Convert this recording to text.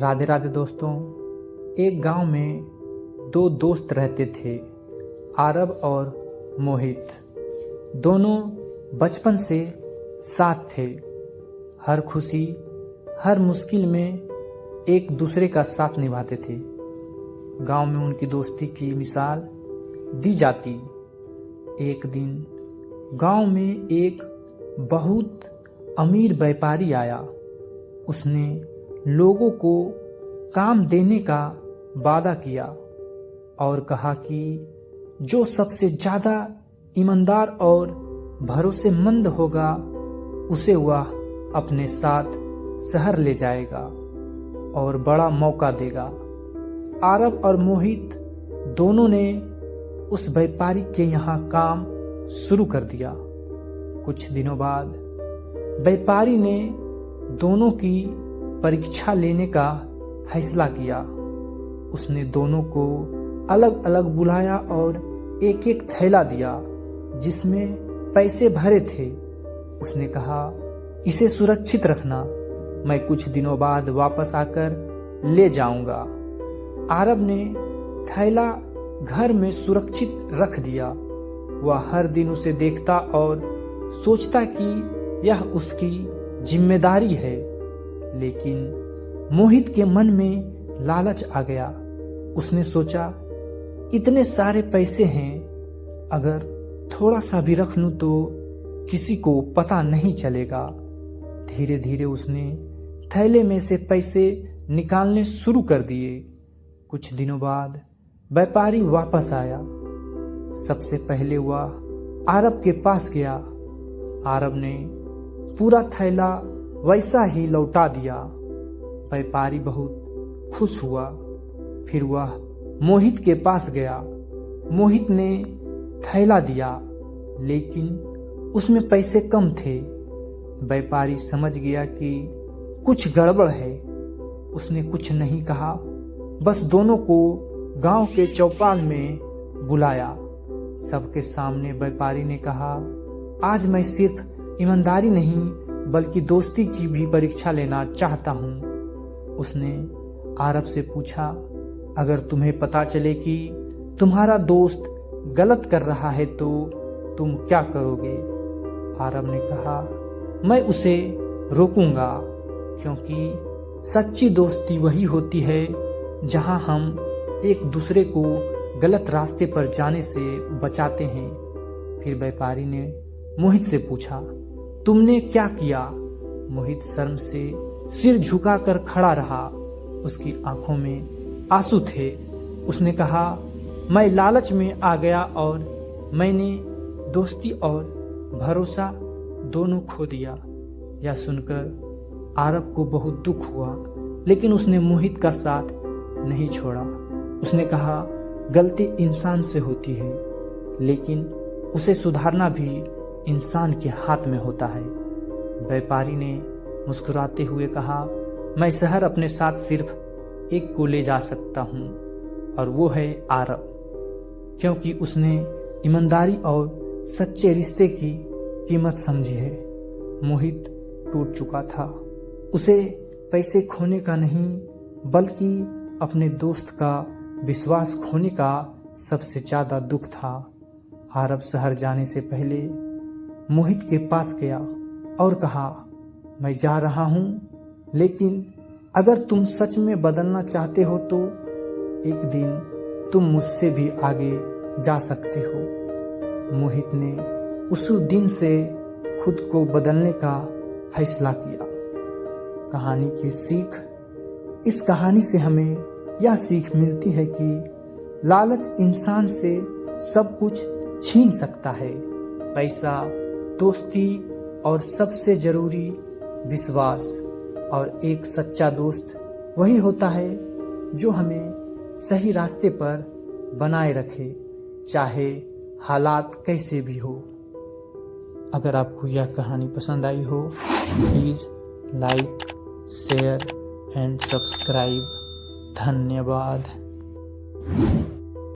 राधे राधे दोस्तों। एक गांव में दो दोस्त रहते थे, आरब और मोहित। दोनों बचपन से साथ थे। हर खुशी हर मुश्किल में एक दूसरे का साथ निभाते थे। गांव में उनकी दोस्ती की मिसाल दी जाती। एक दिन गांव में एक बहुत अमीर व्यापारी आया। उसने लोगों को काम देने का वादा किया और कहा कि जो सबसे ज़्यादा ईमानदार और भरोसेमंद होगा उसे वह अपने साथ शहर ले जाएगा और बड़ा मौका देगा। आरब और मोहित दोनों ने उस व्यापारी के यहाँ काम शुरू कर दिया। कुछ दिनों बाद व्यापारी ने दोनों की परीक्षा लेने का फैसला किया। उसने दोनों को अलग अलग बुलाया और एक एक थैला दिया जिसमें पैसे भरे थे। उसने कहा, इसे सुरक्षित रखना, मैं कुछ दिनों बाद वापस आकर ले जाऊंगा। आरब ने थैला घर में सुरक्षित रख दिया। वह हर दिन उसे देखता और सोचता कि यह उसकी जिम्मेदारी है। लेकिन मोहित के मन में लालच आ गया। उसने सोचा, इतने सारे पैसे हैं, अगर थोड़ा सा भी रख लूं तो किसी को पता नहीं चलेगा। धीरे धीरे उसने थैले में से पैसे निकालने शुरू कर दिए। कुछ दिनों बाद व्यापारी वापस आया। सबसे पहले वह आरब के पास गया। आरब ने पूरा थैला वैसा ही लौटा दिया। व्यापारी बहुत खुश हुआ। फिर वह मोहित के पास गया। मोहित ने थैला दिया, लेकिन उसमें पैसे कम थे। व्यापारी समझ गया कि कुछ गड़बड़ है। उसने कुछ नहीं कहा, बस दोनों को गांव के चौपाल में बुलाया। सबके सामने व्यापारी ने कहा, आज मैं सिर्फ ईमानदारी नहीं बल्कि दोस्ती की भी परीक्षा लेना चाहता हूँ। उसने आरब से पूछा, अगर तुम्हें पता चले कि तुम्हारा दोस्त गलत कर रहा है तो तुम क्या करोगे? आरब ने कहा, मैं उसे रोकूंगा, क्योंकि सच्ची दोस्ती वही होती है जहां हम एक दूसरे को गलत रास्ते पर जाने से बचाते हैं। फिर व्यापारी ने मोहित से पूछा, तुमने क्या किया? मोहित शर्म से सिर झुकाकर खड़ा रहा। उसकी आंखों में आंसू थे। उसने कहा, मैं लालच में आ गया और मैंने दोस्ती और भरोसा दोनों खो दिया। यह सुनकर आरब को बहुत दुख हुआ, लेकिन उसने मोहित का साथ नहीं छोड़ा। उसने कहा, गलती इंसान से होती है, लेकिन उसे सुधारना भी इंसान के हाथ में होता है। व्यापारी ने मुस्कुराते हुए कहा, मैं शहर अपने साथ सिर्फ एक को ले जा सकता हूँ, और वो है आरब, क्योंकि उसने ईमानदारी और सच्चे रिश्ते की कीमत समझी है। मोहित टूट चुका था। उसे पैसे खोने का नहीं बल्कि अपने दोस्त का विश्वास खोने का सबसे ज्यादा दुख था। आरब शहर जाने से पहले मोहित के पास गया और कहा, मैं जा रहा हूँ, लेकिन अगर तुम सच में बदलना चाहते हो तो एक दिन तुम मुझसे भी आगे जा सकते हो। मोहित ने उसी दिन से खुद को बदलने का फैसला किया। कहानी की सीख, इस कहानी से हमें यह सीख मिलती है कि लालच इंसान से सब कुछ छीन सकता है। पैसा, दोस्ती और सबसे जरूरी विश्वास। और एक सच्चा दोस्त वही होता है जो हमें सही रास्ते पर बनाए रखे, चाहे हालात कैसे भी हो। अगर आपको यह कहानी पसंद आई हो, please like, share and subscribe. धन्यवाद।